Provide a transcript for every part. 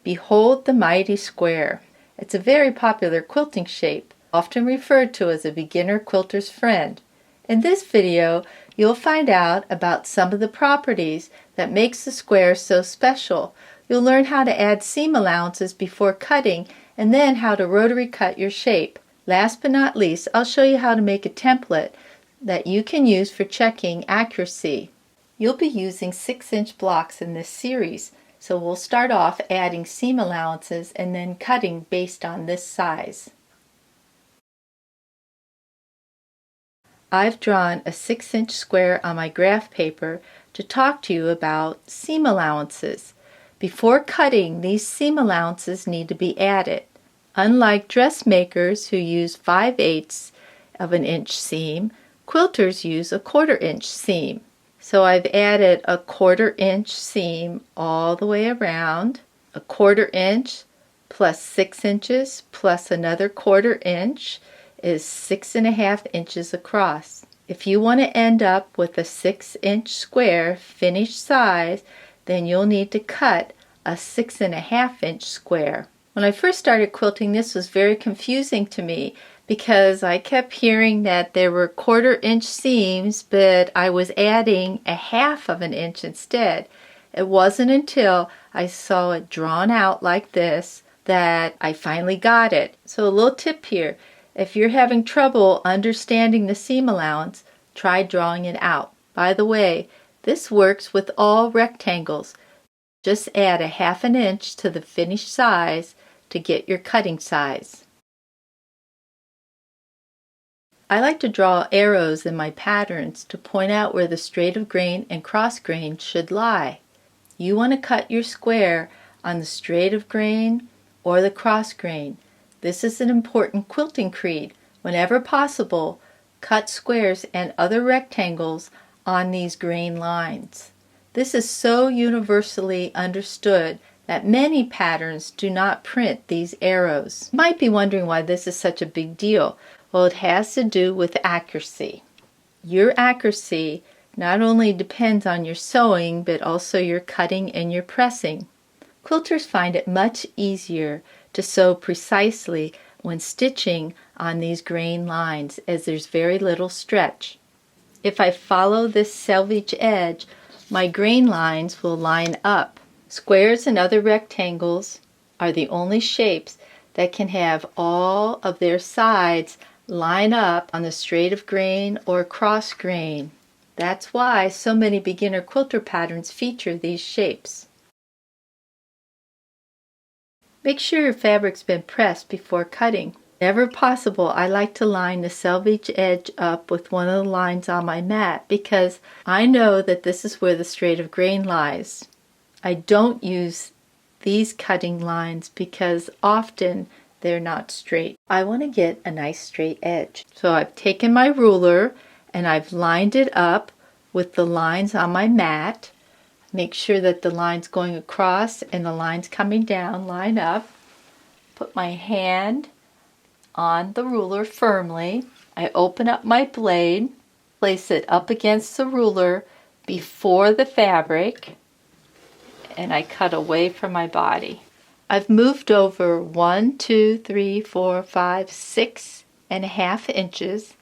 Behold the mighty square. It's a very popular quilting shape, often referred to as a beginner quilter's friend. In this video, you'll find out about some of the properties that makes the square so special. You'll learn how to add seam allowances before cutting and then how to rotary cut your shape. Last but not least, I'll show you how to make a template that you can use for checking accuracy. You'll be using 6-inch blocks in this series, so we'll start off adding seam allowances and then cutting based on this size. I've drawn a 6-inch square on my graph paper to talk to you about seam allowances. Before cutting, these seam allowances need to be added. Unlike dressmakers who use 5/8 of an inch seam, quilters use a 1/4 inch seam. So I've added a 1/4 inch seam all the way around. A 1/4 inch plus 6 inches plus another 1/4 inch is 6.5 inches across. If you want to end up with a 6-inch square finished size, then you'll need to cut a 6.5 inch square. When I first started quilting, this was very confusing to me because I kept hearing that there were 1/4 inch seams, but I was adding a 1/2 of an inch instead. It wasn't until I saw it drawn out like this that I finally got it. So a little tip here, if you're having trouble understanding the seam allowance, try drawing it out. By the way, this works with all rectangles. Just add a 1/2 an inch to the finished size to get your cutting size. I like to draw arrows in my patterns to point out where the straight of grain and cross grain should lie. You want to cut your square on the straight of grain or the cross grain. This is an important quilting creed. Whenever possible, cut squares and other rectangles on these grain lines. This is so universally understood that many patterns do not print these arrows. You might be wondering why this is such a big deal. Well, it has to do with accuracy. Your accuracy not only depends on your sewing, but also your cutting and your pressing. Quilters find it much easier to sew precisely when stitching on these grain lines, as there's very little stretch. If I follow this selvage edge, my grain lines will line up. Squares and other rectangles are the only shapes that can have all of their sides line up on the straight of grain or cross grain. That's why so many beginner quilter patterns feature these shapes. Make sure your fabric's been pressed before cutting. Whenever possible, I like to line the selvage edge up with one of the lines on my mat because I know that this is where the straight of grain lies. I don't use these cutting lines because often they're not straight. I want to get a nice straight edge. So I've taken my ruler and I've lined it up with the lines on my mat. Make sure that the lines going across and the lines coming down line up. Put my hand on the ruler firmly. I open up my blade, place it up against the ruler before the fabric, and I cut away from my body. I've moved over 1, 2, 3, 4, 5, 6.5 inches.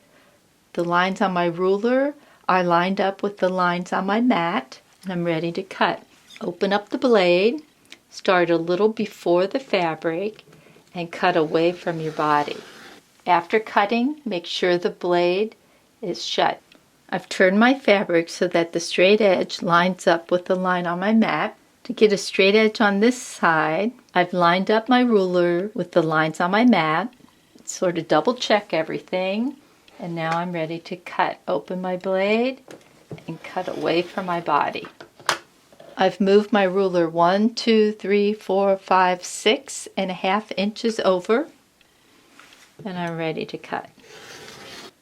The lines on my ruler are lined up with the lines on my mat, and I'm ready to cut. Open up the blade, start a little before the fabric, and cut away from your body. After cutting, make sure the blade is shut. I've turned my fabric so that the straight edge lines up with the line on my mat. To get a straight edge on this side, I've lined up my ruler with the lines on my mat, sort of double check everything, and now I'm ready to cut. Open my blade and cut away from my body. I've moved my ruler 1, 2, 3, 4, 5, 6.5 inches over, and I'm ready to cut.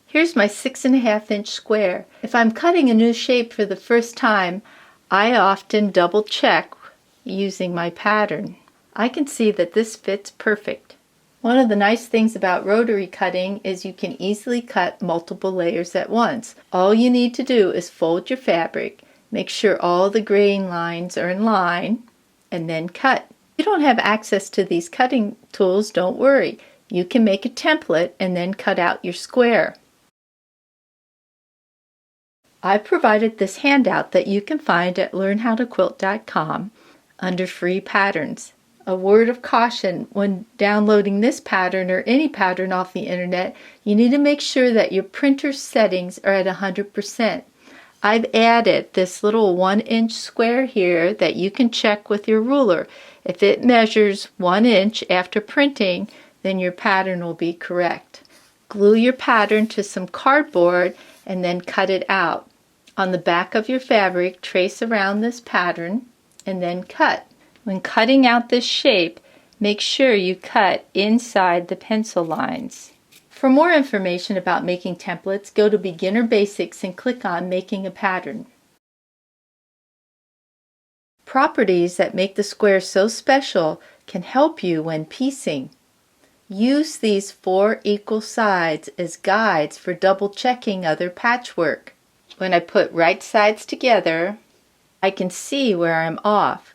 Here's my 6.5 inch square. If I'm cutting a new shape for the first time, I often double check using my pattern. I can see that this fits perfect. One of the nice things about rotary cutting is you can easily cut multiple layers at once. All you need to do is fold your fabric, make sure all the grain lines are in line, and then cut. If you don't have access to these cutting tools, don't worry. You can make a template and then cut out your square. I've provided this handout that you can find at learnhowtoquilt.com under free patterns. A word of caution: when downloading this pattern or any pattern off the internet, you need to make sure that your printer settings are at 100%. I've added this little 1-inch square here that you can check with your ruler. If it measures 1 inch after printing, then your pattern will be correct. Glue your pattern to some cardboard and then cut it out. On the back of your fabric, trace around this pattern and then cut. When cutting out this shape, make sure you cut inside the pencil lines. For more information about making templates, go to Beginner Basics and click on Making a Pattern. Properties that make the square so special can help you when piecing. Use these 4 equal sides as guides for double checking other patchwork. When I put right sides together, I can see where I'm off.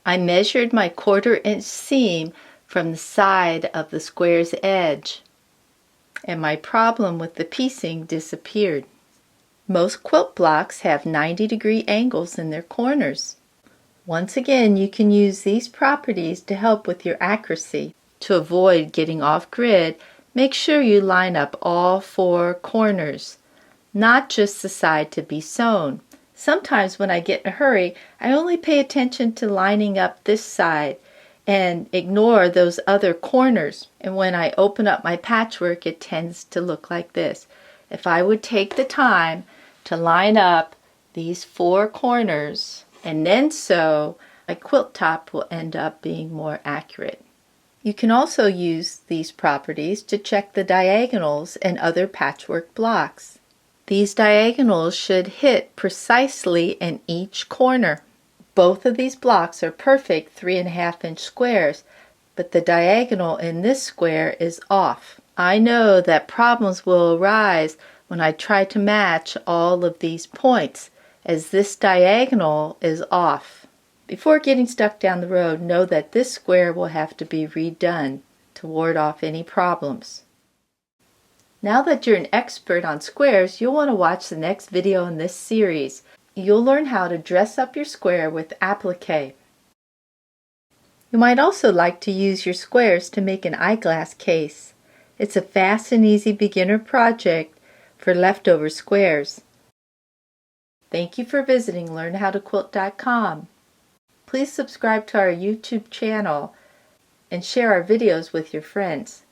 I measured my 1/4 inch seam from the side of the square's edge, and my problem with the piecing disappeared. Most quilt blocks have 90-degree angles in their corners. Once again, you can use these properties to help with your accuracy. To avoid getting off grid, make sure you line up all 4 corners, not just the side to be sewn. Sometimes when I get in a hurry, I only pay attention to lining up this side and ignore those other corners. And when I open up my patchwork, it tends to look like this. If I would take the time to line up these 4 corners and then sew, my quilt top will end up being more accurate. You can also use these properties to check the diagonals and other patchwork blocks. These diagonals should hit precisely in each corner. Both of these blocks are perfect 3.5-inch squares, but the diagonal in this square is off. I know that problems will arise when I try to match all of these points, as this diagonal is off. Before getting stuck down the road, know that this square will have to be redone to ward off any problems. Now that you're an expert on squares, you'll want to watch the next video in this series. You'll learn how to dress up your square with applique. You might also like to use your squares to make an eyeglass case. It's a fast and easy beginner project for leftover squares. Thank you for visiting LearnHowToQuilt.com. Please subscribe to our YouTube channel and share our videos with your friends.